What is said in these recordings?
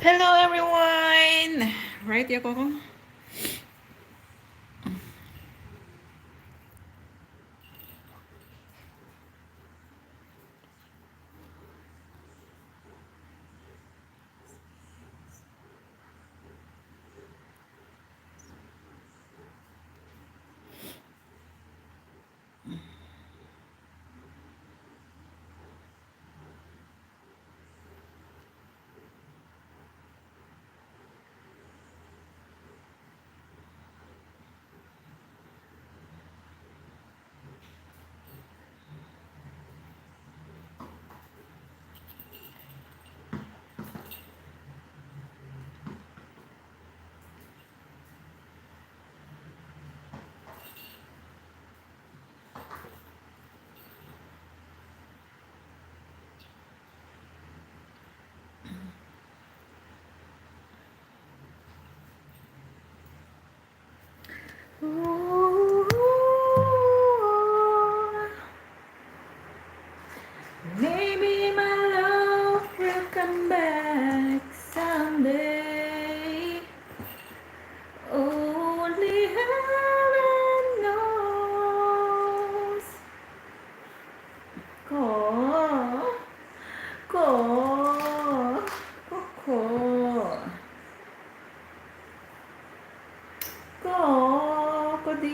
Hello everyone! Right, ya Coco? Ooh, maybe my love will come back someday. Only heaven knows. Ko, ko, ko, ko di.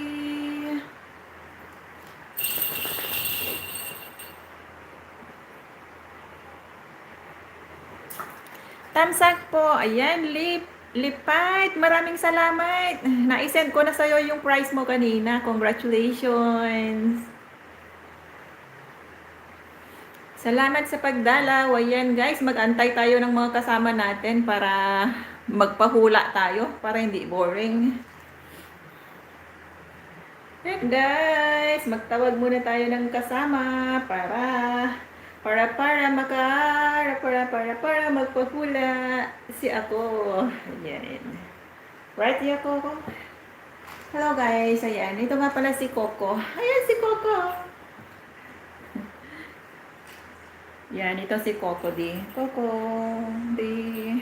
Tamsak po. Ayan, Lipat. Maraming salamat. Na-send ko na sa'yo yung prize mo kanina. Congratulations. Salamat sa pagdalaw. Ayan guys, mag-antay tayo ng mga kasama natin para magpahula tayo. Para hindi boring. Ayan guys, magtawag muna tayo ng kasama para magpahula si ako. Ayan. Right, ya Coco? Hello guys, ayan. Ito nga pala si Coco. Ayan si Coco. Yan, ito si Coco di. Coco di.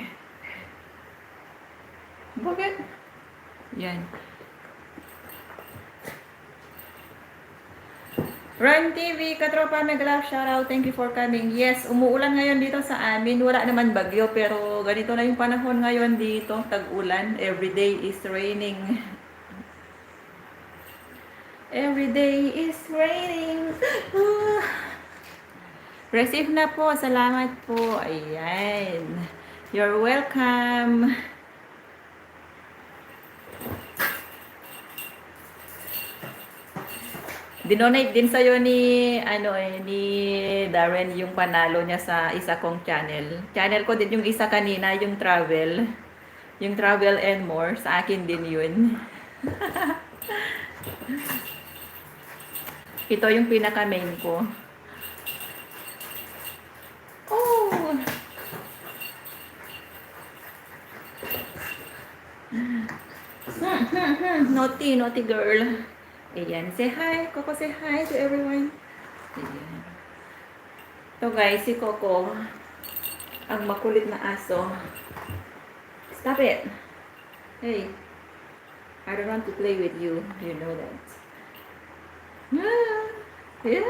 Bakit? Yan. Run TV, Katropa, Megalove, shoutout. Thank you for coming. Yes, umuulan ngayon dito sa amin. Wala naman bagyo, pero ganito na yung panahon ngayon dito. Tag-ulan. Every day is raining. Every day is raining. Receive na po. Salamat po. Ayan. You're welcome. Dinonate din sa'yo ni Darren yung panalo niya sa isa kong channel. Channel ko din yung isa kanina, yung travel. Yung travel and more. Sa akin din yun. Ito yung pinaka main ko. Oh! Naughty girl. Ayan, say hi. Coco, say hi to everyone. Ayan. Ito guys, si Coco. Ang makulit na aso. Stop it. Hey. I don't want to play with you. You know that. Yeah.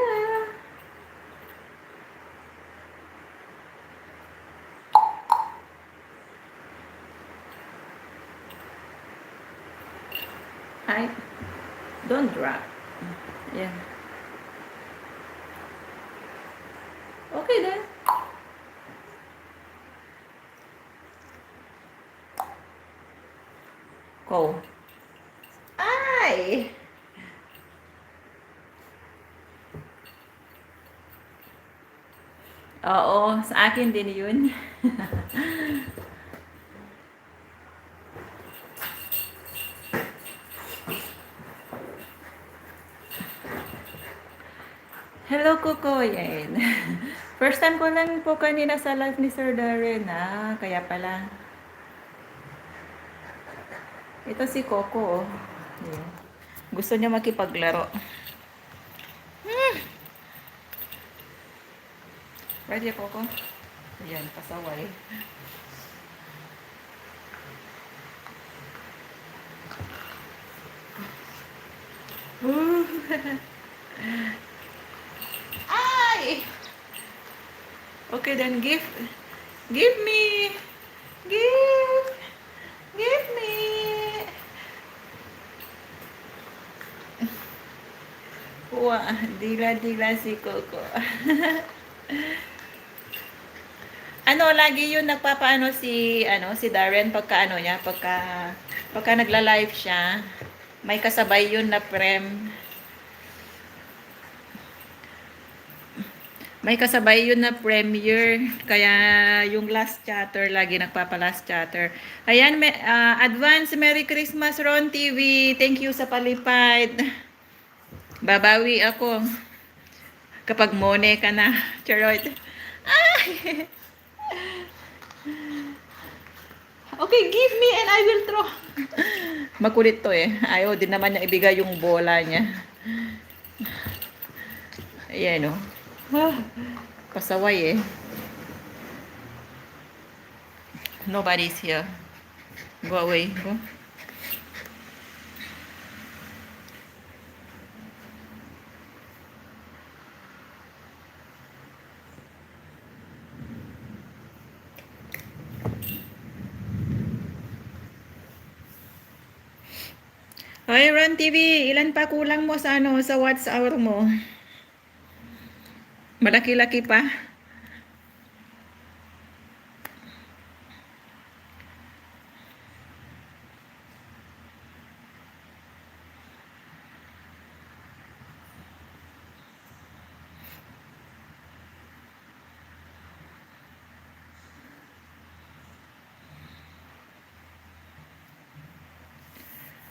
Hi. Don't drop. Yeah. Okay then. Go. Ay! Oo, sa akin din yun. Hello, Kuko. Yan. First time ko lang po kanina sa live ni Sir Darren. Kaya pala. Ito si Coco. Yan. Gusto niya makipaglaro. Ready, Coco? Ayan, pasaway. Ooh. Ay! Okay, then give. Give me. Give. Give me. Wah, dila-dila si Coco. Ano, lagi yun nagpapaano si Darren pagka ano niya, pagka nagla-live siya, may kasabay yun na prem. May kasabay yun na premiere. Kaya yung last chatter, lagi nagpapa-last chatter. Ayan, advance Merry Christmas Ron TV. Thank you sa palipad. Babawi ako kapag mone ka na. Charot. Ay! Okay, give me and I will throw. Makulit to eh. Ayaw din naman niya ibigay yung bola niya. Ayan o. Pasaway eh. Nobody's here. Go away. Go. Hoy, Ron TV, ilan pa kulang mo sa ano, sa watch hour mo? Malaki-laki pa?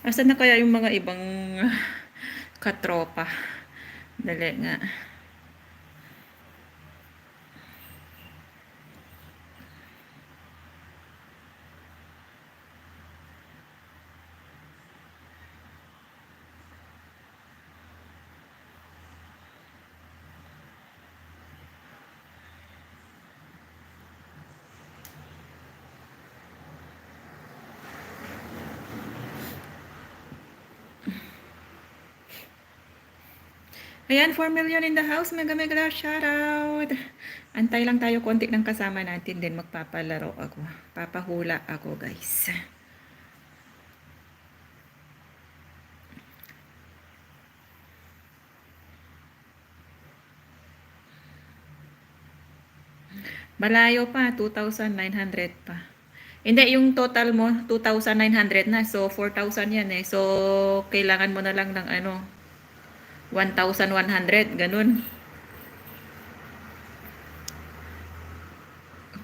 Asan na kaya yung mga ibang katropa? Dali nga. Ayan, 4 million in the house. Mega mega shoutout. Antay lang tayo konti ng kasama natin din. Magpapalaro ako. Papahula ako, guys. Malayo pa, 2,900 pa. Hindi, yung total mo, 2,900 na. So, 4,000 yan eh. So, kailangan mo na lang ng ano, 1,100, ganun.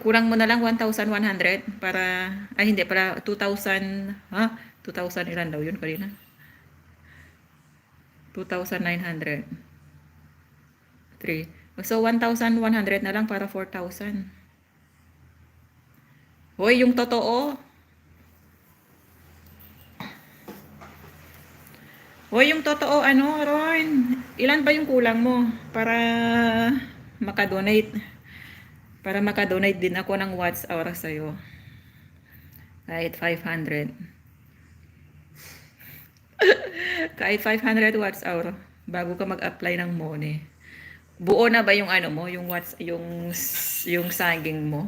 Kurang mo na lang 1,100 para, ay hindi, para 2,000, ha? 2,000 ilan daw yun kanina? 2,900. 3. So, 1,100 na lang para 4,000. Hoy, yung totoo. Hoy, yung totoo, ano, Ron? Ilan ba yung kulang mo para makadonate? Para makadonate din ako ng watts hour sa'yo. Kahit 500. Kahit 500 watts hour bago ka mag-apply ng money. Buo na ba yung ano mo, yung watts, yung saging mo?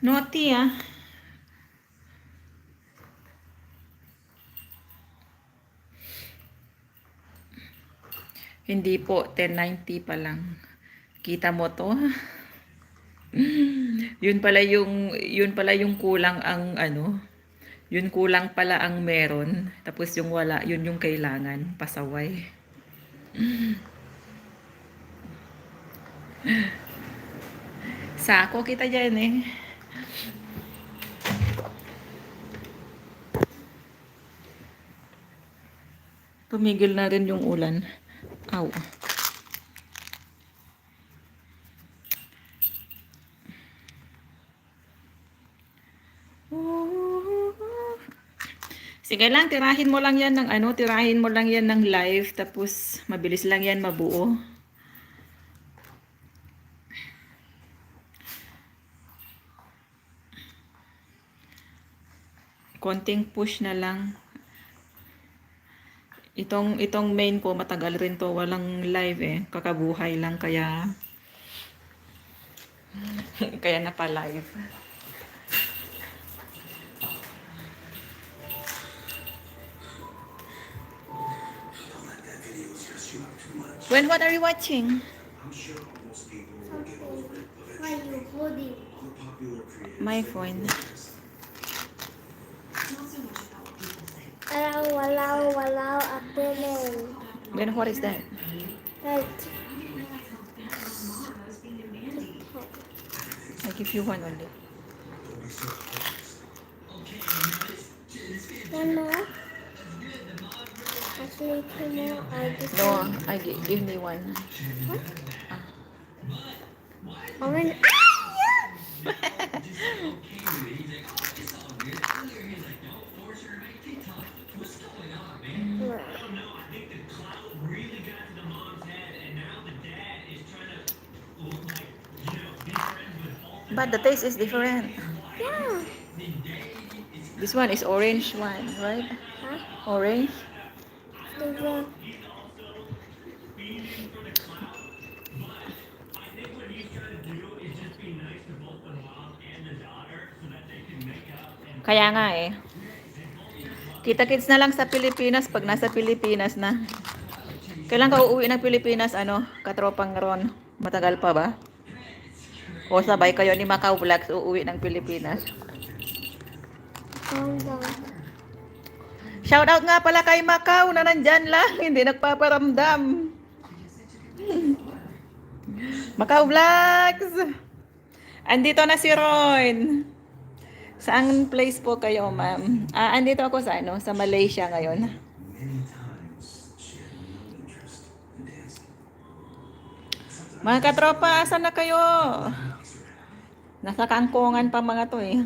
Naughty ah. Hindi po, 1090 pa lang. Kita mo to? Yun pala yung kulang ang ano. Yun kulang pala ang meron. Tapos yung wala, yun yung kailangan. Pasaway. Sako kita dyan eh. Tumigil na rin yung ulan. Aw. Sige lang, tirahin mo lang yan ng ano, tirahin mo lang yan ng live, tapos mabilis lang yan mabuo. Konting push na lang. Itong main ko matagal rin to, walang live eh. Kakabuhay lang kaya kaya napa-live. When what are you watching? Why you holding? My phone. Walau, appealing. Then what is that? Right. I give you one only. One more. Actually, two more. I just No, give me one. orange. But the taste is different. Yeah. This one is orange one, right? Huh? Orange. Different. Kaya nga eh. Kita-kits na lang sa Pilipinas pag nasa Pilipinas na. Kailan ka uuwi ng Pilipinas, katropang Ron? Matagal pa ba? O sabay kayo ni Macau Vlogs uuwi ng Pilipinas? Calm down. Shoutout nga pala kay Macau na nandyan lang, hindi nagpaparamdam. Macau Vlogs! Andito na si Ron. Saan place po kayo, ma'am? Andito ako sa Malaysia ngayon. Mga katropa, asan na kayo? Nasa kangkungan pa mga to eh.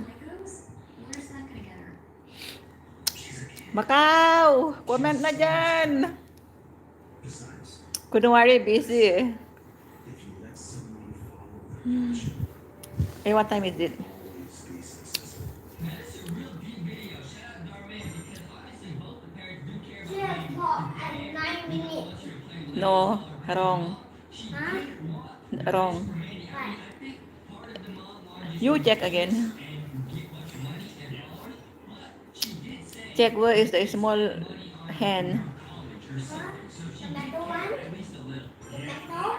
Macau! Comment na dyan! Kunwari, busy eh. Eh, what time is it? 9 minutes. No, wrong. Huh? Wrong. What? You check again. Check where is the small hen. Another one? Another?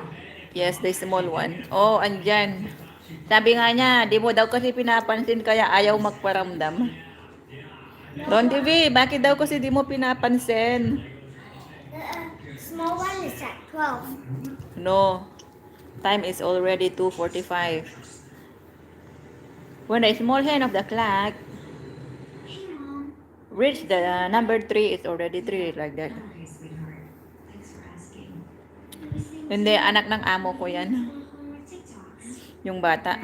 Yes, the small one. Oh, andyan. Sabi nga niya, di mo daw kasi pinapansin kaya ayaw magparamdam. Ron TV, bakit daw kasi di mo pinapansin? The small one is at 12. No. Time is already 2:45. When the small hen of the clock reach the number 3, it's already 3 like that. Hindi, anak ng amo ko yan. Yung bata.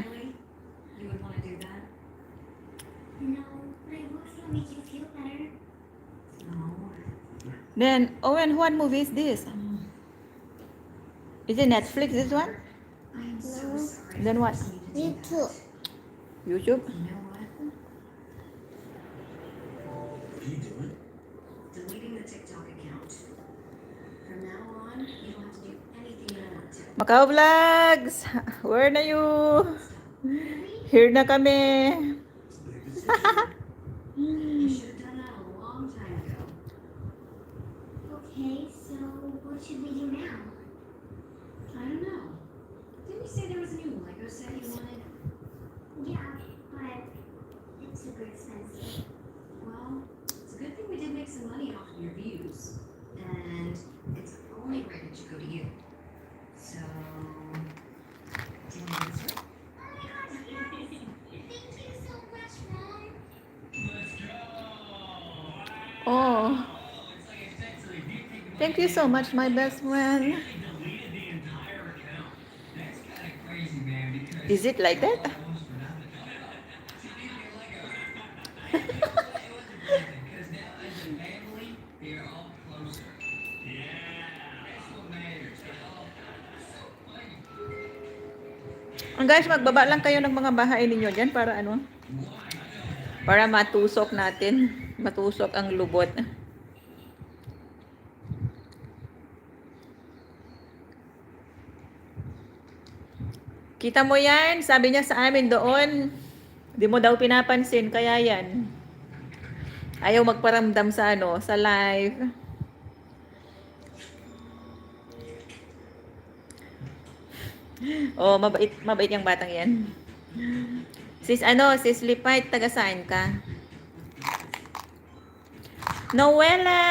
Then, Owen, what movie is this? Is it Netflix, this one? No. Then what? Me too. YouTube? Deleting the TikTok account. From now on, you don't have to do anything you want to. Macau Vlogs! Where na you? Here na kami. You should have done that a long time ago. Okay, so what should we do now? I don't know. Didn't you say there was a new Lego set you wanted? Yeah, but it's super expensive. Well, it's a good thing we did make some money off of your views. And it's only right it should go to you. So, do you want to do this right? Thank you so much, Mom. Oh. Thank you so much, my best friend. Is it like that? Guys, magbaba lang kayo ng mga bahay ninyo dyan para para matusok natin. Matusok ang lubot. Kita mo yan? Sabi niya sa amin doon. Di mo daw pinapansin, kaya yan. Ayaw magparamdam sa ano, sa live. Oh, mabait yung batang yan. Sis Lipay, taga saan ka? Noela!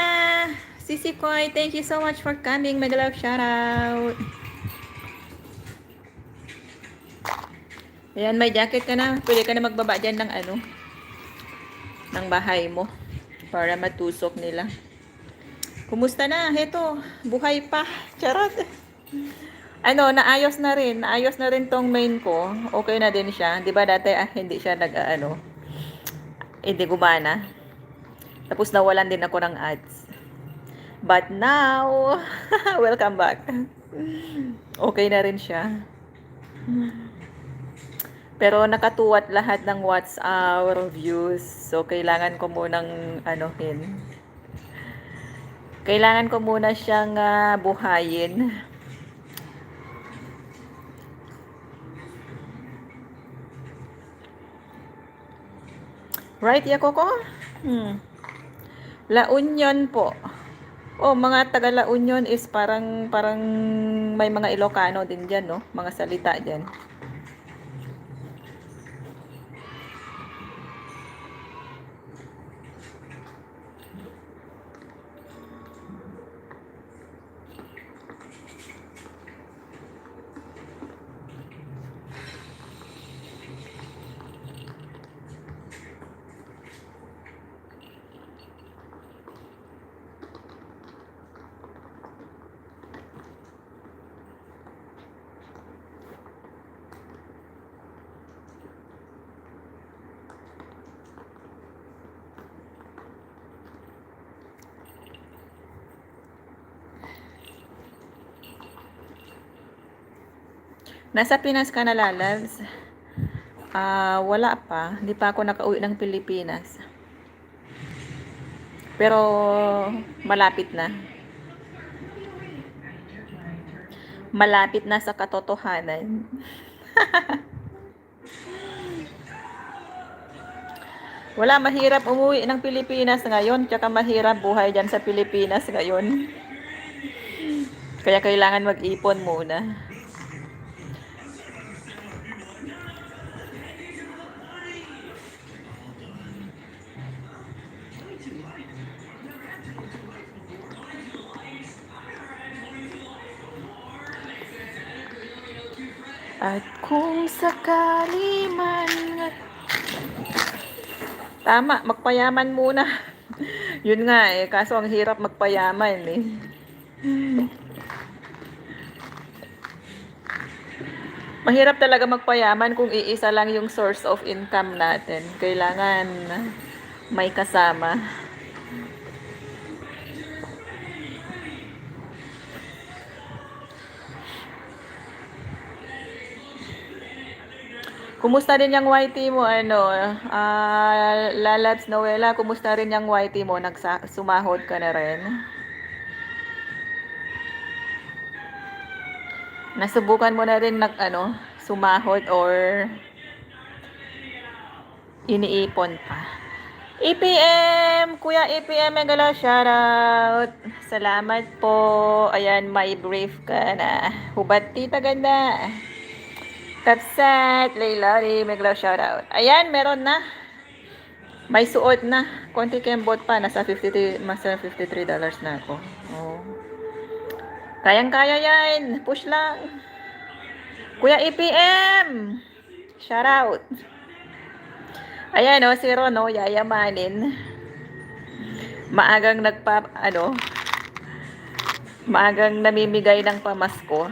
Sisi Koy, thank you so much for coming. Mega love shoutout. Ayan, may jacket ka na. Pwede ka na magbaba dyan ng ano, ng bahay mo. Para matusok nila. Kumusta na? Heto, buhay pa. Charot. Ano, naayos na rin. Naayos na rin tong main ko. Okay na din siya. Di ba dati hindi siya hindi gumana. Tapos nawalan din ako ng ads. But now, welcome back. Okay na rin siya. Pero nakatuwat lahat ng watch hour views. So, kailangan ko munang anuhin. Kailangan ko muna siyang buhayin. Right, Yakoko? La Union po. Oh, mga taga La Union is parang may mga Ilocano din diyan, no? Mga salita diyan. Nasa Pinas ka na, lalabs? Wala pa. Hindi pa ako nakauwi ng Pilipinas. Pero malapit na. Malapit na sa katotohanan. Wala, mahirap umuwi ng Pilipinas ngayon. Tsaka mahirap buhay dyan sa Pilipinas ngayon. Kaya kailangan mag-ipon muna. At kung sakali man... Tama, magpayaman muna. Yun nga eh, kaso ang hirap magpayaman eh. Mahirap talaga magpayaman kung iisa lang yung source of income natin. Kailangan may kasama. Kumusta din yung YT mo, Lalabs Noela, kumusta rin yung YT mo? Sumahod ka na rin? Nasubukan mo na rin sumahod or iniipon pa? EPM! Kuya EPM, megala shoutout! Salamat po. Ayan, may brief ka na. Hubad tita ganda. Kapsat, Leilari, megalaw shoutout. Ayan, meron na. May suot na. Konti kembot pa. Nasa $53 na ako. Oh. Kayang-kaya yan. Push lang. Kuya EPM! Shoutout. Ayan, si Ron, yayamanin. Maagang maagang namimigay ng pamasko.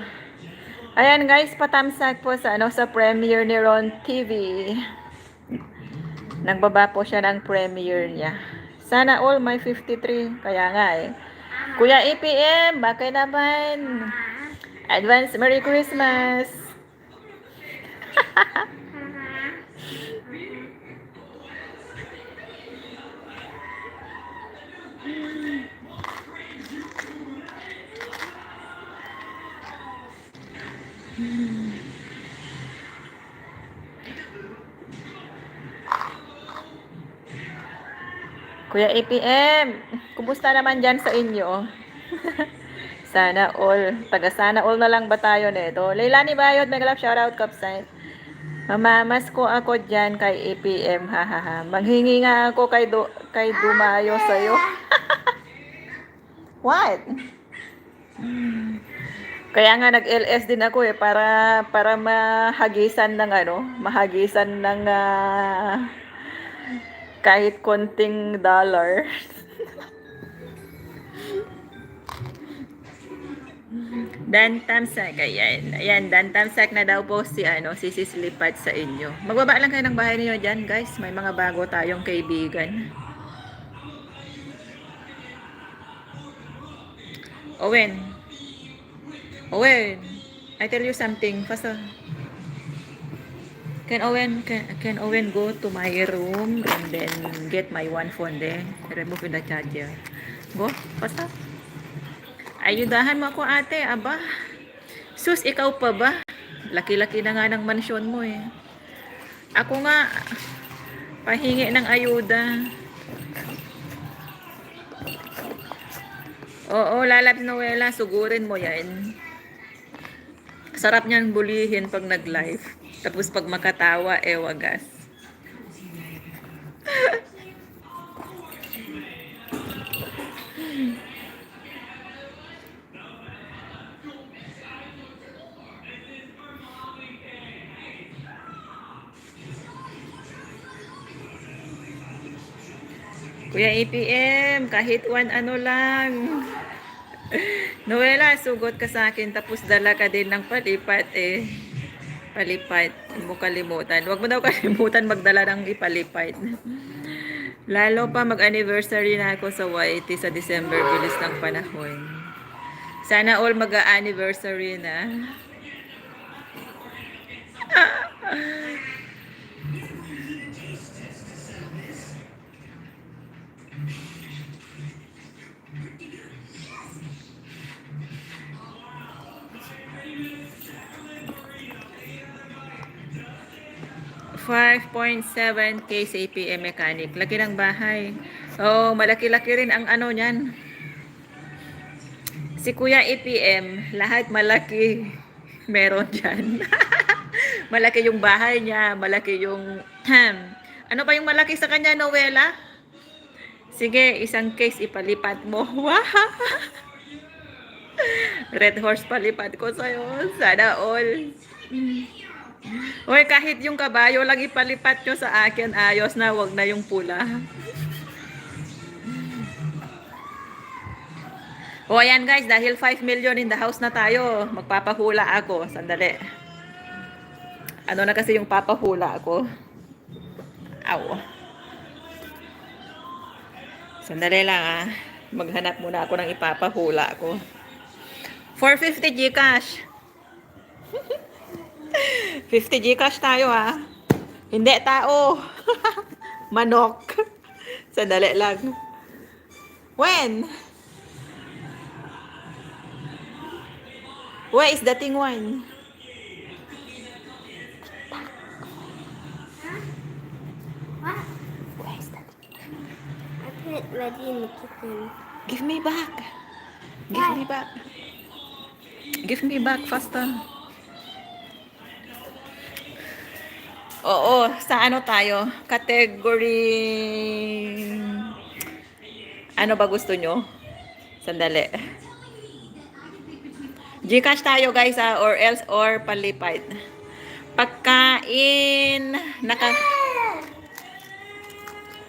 Ayan guys, patamsak po sa sa premiere ni Ron TV. Nagbaba po siya ng premiere niya. Sana all may 53. Kaya nga eh. Kuya EPM, bakit naman? Advance Merry Christmas. Kuya APM, kumusta naman dyan sa inyo? Sana all. Taga sana all na lang ba tayo nito? Leilani Bayot, mega love shoutout Kapsay. Mamamas ko ako dyan kay APM, hahaha. Manghingi nga ako kay Dumayo sa'yo. What? Kaya nga nag-LS din ako para mahagisan ng mahagisan ng kahit konting dollar. Dan Tamsak, ayan, Dan Tamsak na daw po si Sis Lipat sa inyo. Magbaba lang kayo ng bahay niyo dyan, guys. May mga bago tayong kaibigan. Owen, I tell you something. Can Owen go to my room and then get my one phone there? Remove the charger. Go, basta. Ayudahan mo ako ate, aba. Sus, ikaw pa ba? Laki-laki na nga ng mansyon mo eh. Ako nga, pahingi ng ayuda. Oo, Lalabs Noela, sugurin mo yan. Sarap niyan bulihin pag nag-live. Tapos pag makatawa, wagas. Kuya APM, kahit one lang. Noela, sugot ka sa akin tapos dala ka din ng palipat eh. Palipat, hindi mo kalimutan. Huwag mo daw kalimutan magdala ng ipalipat. Lalo pa mag-anniversary na ako sa YT sa December, bilis ng panahon. Sana all mag-anniversary na. 5.7K sa APM mechanic. Laki ng bahay. Oo, malaki-laki rin ang niyan. Si Kuya APM, lahat malaki meron dyan. Malaki yung bahay niya, malaki yung... ano pa yung malaki sa kanya, Noela? Sige, isang case ipalipat mo. Red horse palipat ko sa'yo. Sana all. Hoy, kahit yung kabayo lang ipalipat nyo sa akin, ayos na, wag na yung pula. O ayan guys, dahil 5 million in the house na tayo, magpapahula ako. Sandali. Ano na kasi yung papahula ako? Aw. Sandali lang Maghanap muna ako ng ipapahula ko. 450 Gcash. 50 Gcash tayo Hindi tao. Manok. Sandali lang. When? Where is the thing one? What? Where is that? I put it ready in the kitchen. Give me back. Give me back. Give me back faster. Oo, sa ano tayo? Category... Ano ba gusto nyo? Sandali. Gcash tayo guys or palipat. Pagkain,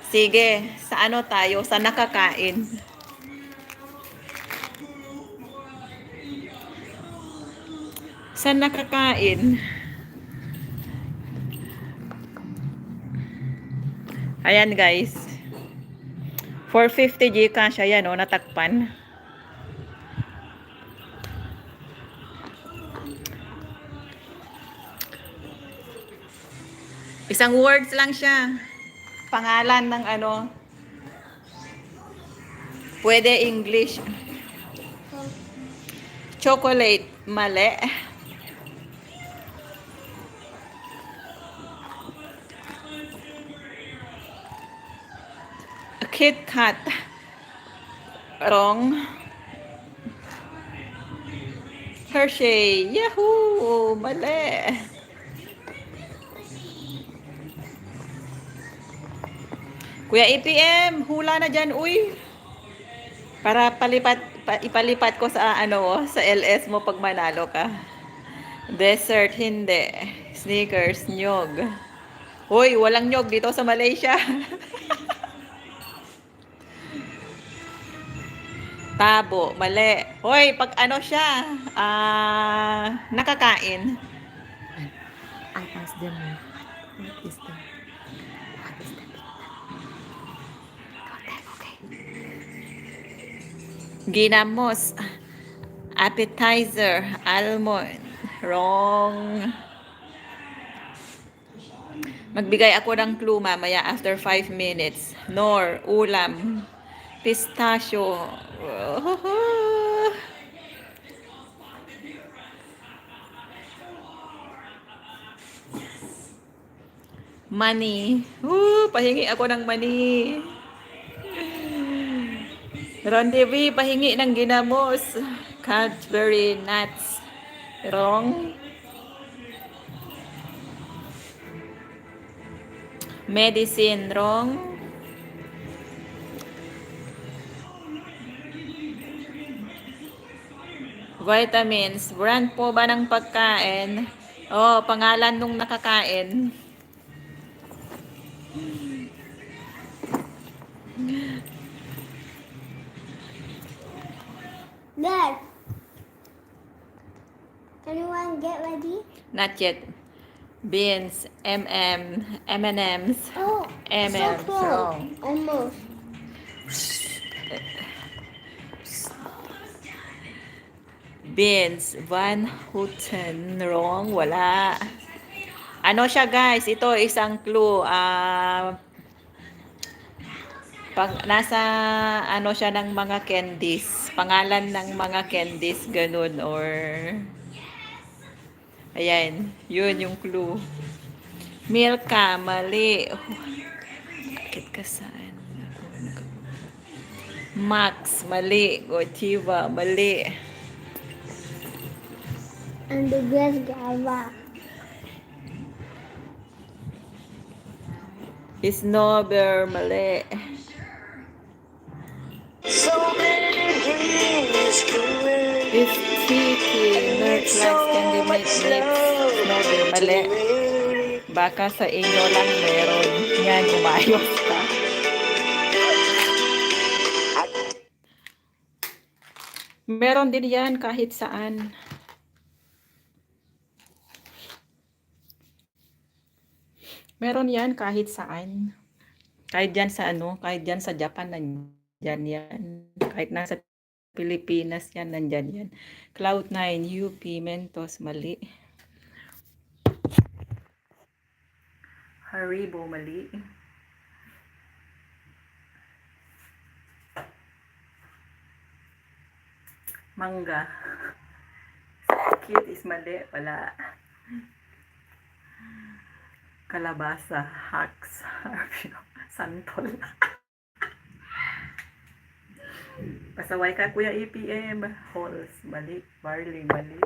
Sige, sa ano tayo? Sa nakakain. Sa nakakain. Ayan guys. 450 Gcash. Ayan natakpan. Isang words lang siya. Pangalan ng Pwede English. Chocolate. Mali. Kit Kat. Wrong. Hershey. Yahoo! Mali. Kuya APM, hula na dyan, uy. Para ipalipat ko sa sa LS mo pag manalo ka. Dessert, hindi. Sneakers, nyog. Uy, walang nyog dito sa Malaysia. Tabo, mali. Hoy, pag siya, nakakain. I asked them, what is that? What is that? Okay. Ginamos. Appetizer, almond. Wrong. Magbigay ako ng clue mamaya after 5 minutes. Nor, ulam. Pistachio. Money. Pahingi ako ng money. Rendezvous, pahingi ng ginamos. Cadbury nuts. Wrong. Medicine. Wrong. Vitamins. Brand po ba ng pagkain? Oh, pangalan nung nakakain. Dad, anyone get ready? Not yet. Beans, M&M's, Oh, so M&M's. close. Wrong. Almost. Beans, Van Houten. Wrong, wala. Ano siya guys? Ito isang clue. Pag nasa siya ng mga candies. Pangalan ng mga candies, ganun or ayan, yun yung clue. Milka, mali. Bakit ka saan? Max, mali. Gotiva, mali. And the grass gava. Snowbear, mali. Is sticky, nerds likes candy make snowbear, mali. Baka sa inyo lang meron. Yan, umayos ka. Meron din yan kahit saan. Meron yan kahit saan. Kahit dyan sa kahit dyan sa Japan, nandyan yan. Kahit nasa Pilipinas yan, nandyan yan. Cloud9, UP, Mentos, mali. Haribo, mali. Mangga. Cute is mali. Wala. Kalabasa, hacks, santol. Pasaway ka, Kuya APM. Halls, mali. Barley, mali.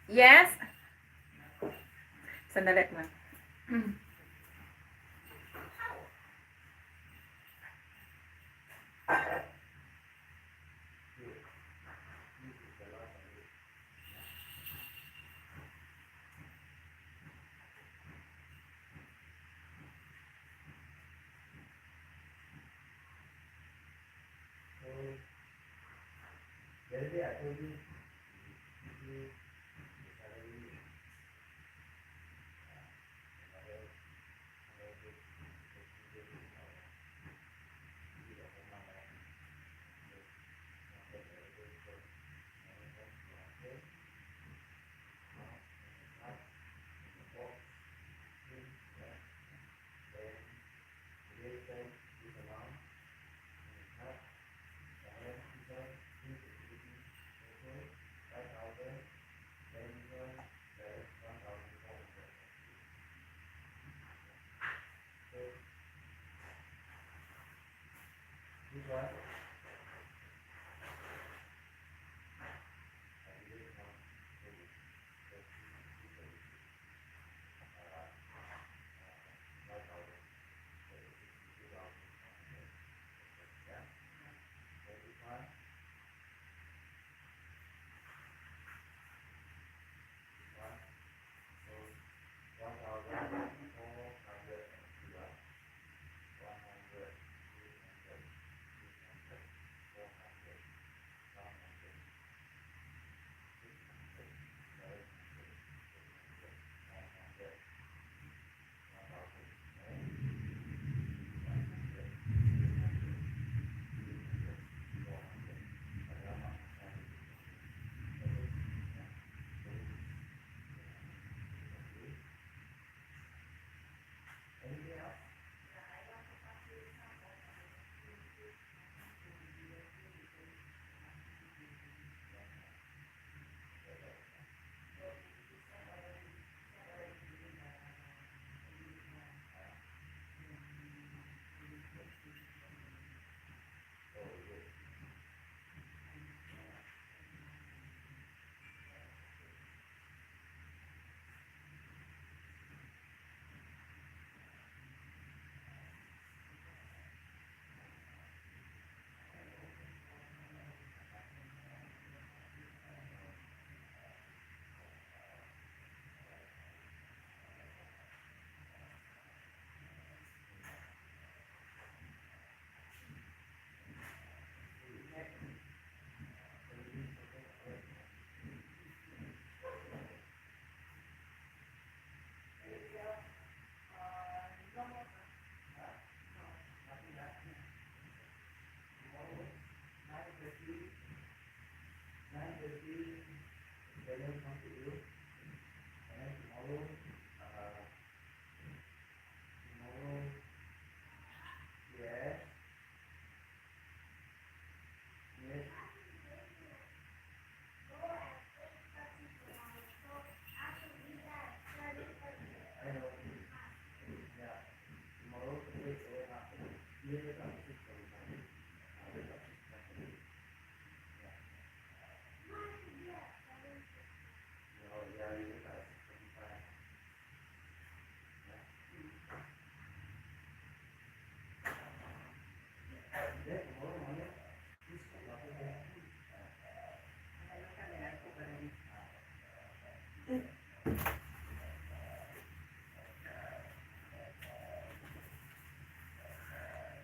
Yes? Sandali lang.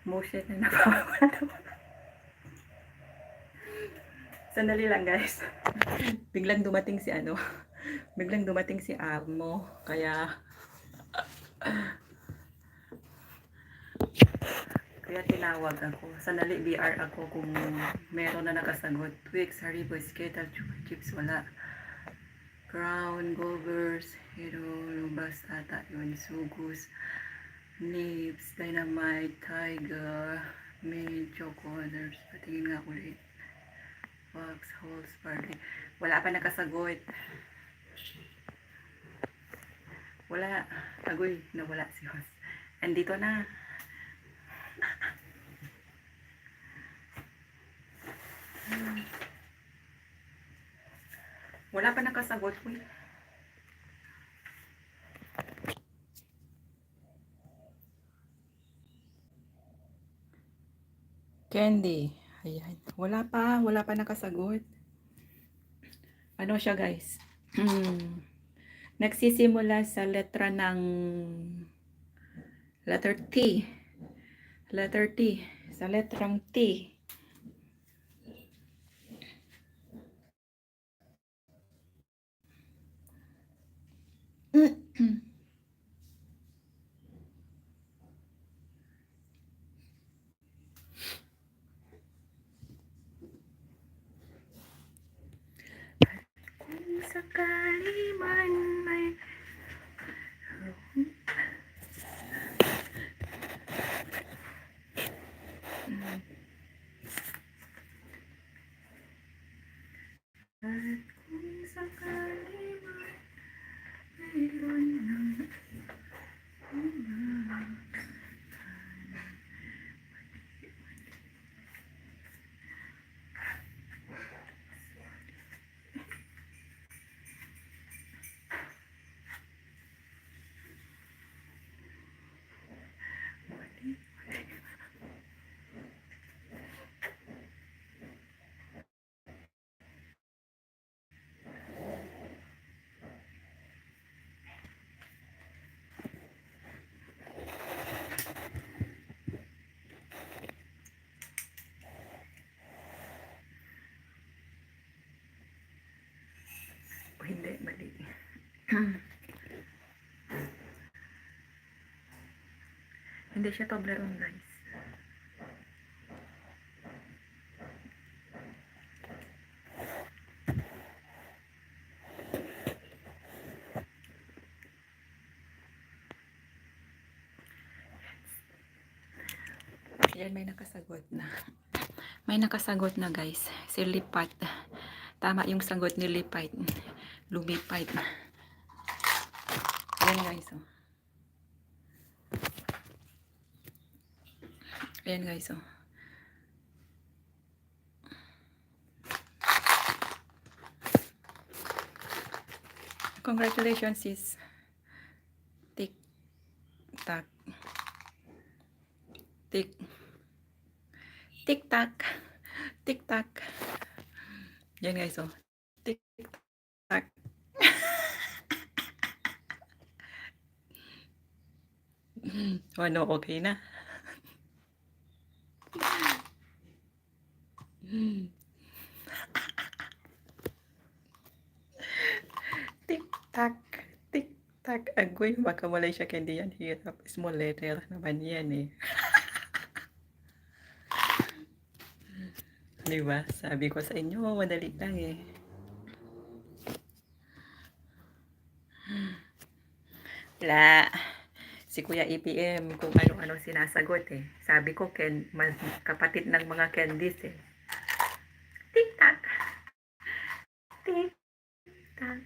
Motion na napakawala. Sandali lang guys. Biglang dumating si ano. Biglang dumating si Amo. Kaya tinawag ako. Sandali BR ako kung meron na nakasagot. Twix, Haribo, Skittle, Chupa Chips, wala. Crown, Govers, Hero, Lubas, ata yun, Sugus, Nips, Dynamite, Tiger, Mint, Chocoders, patingin nga ulit. Fox, Halls, Parley. Wala pa nakasagot. Wala. Agoy, nawala si host. Andito na. Wala pa nakasagot. Uy. Candy. Ayan. Wala pa nakasagot. Ano siya guys? Nagsisimula sa letra ng letter T. Letter T. Sa letrang T. Kung sakali man may at kung sakali man mayroon ng hindi, mali. Hindi siya Toblerone guys. Yan, may nakasagot na. May nakasagot na guys. Si Lipat. Tama yung sagot ni Lipat. Lumipad. Ayan guys. Oh. Ayan guys. Oh. Congratulations sis. Tik tak. Tik. Tik tak. Tik tak. Yan guys. Oh. Tik tak. Ano, okay na. Tik tak. Tik tak. Agoy, baka Malaysia candy yan. Hirap. Small letter naman yan eh. Diba? Sabi ko sa inyo, madali lang eh. Wala. Si Kuya EPM kung ano-ano sinasagot eh. Sabi ko, kapatid ng mga candies eh. Tik-tak. Tik-tak.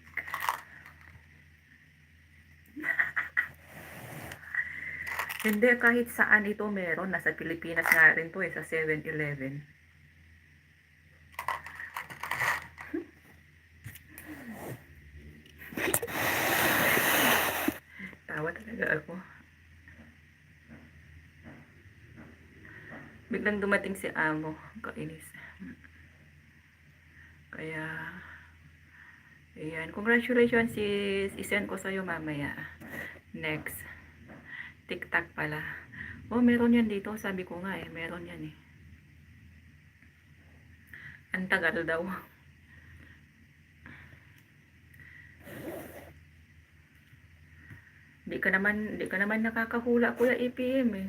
Hindi, kahit saan ito meron. Nasa Pilipinas nga rin to eh, sa 7-Eleven. Tawa talaga ako. Biglang dumating si Amo. Kainis. Kaya, Ayan. Congratulations sis. Isend ko sa'yo mamaya. Next. TikTok pala. Oh, meron yan dito. Sabi ko nga eh. Meron yan eh. Ang tagal daw. Di ka naman nakakahula, Kuya APM eh.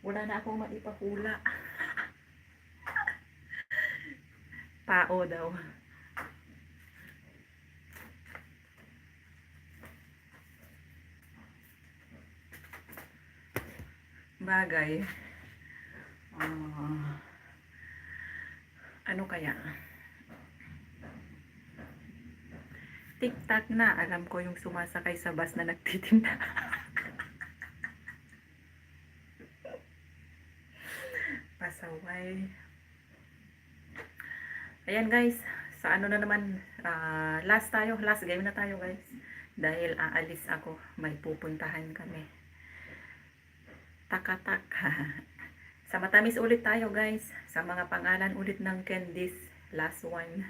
Wala na akong maipahula. Pao daw. Bagay. Ano kaya? TikTok na. Alam ko yung sumasakay sa bus na nagtitinda. Pasaway. Ayan guys. Sa ano na naman. Last game na tayo guys. Dahil aalis ako. May pupuntahan kami. Takatak. Sa matamis ulit tayo guys. Sa mga pangalan ulit ng candies. Last one.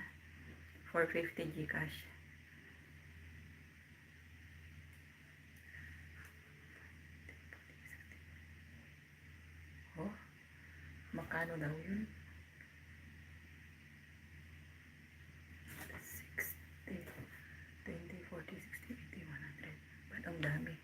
450 Gcash. Oh. Makano daw yun? 60, 20, 40, 60, 80, 100. Ba't ang dami?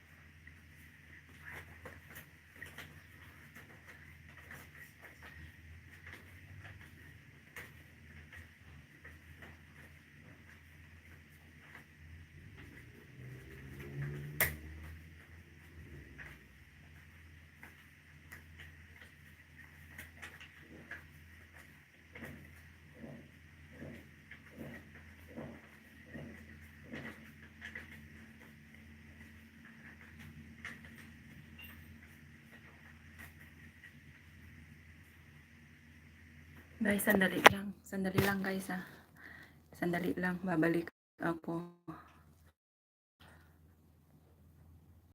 Guys, sandali lang. Sandali lang guys ha. Sandali lang. Babalik ako.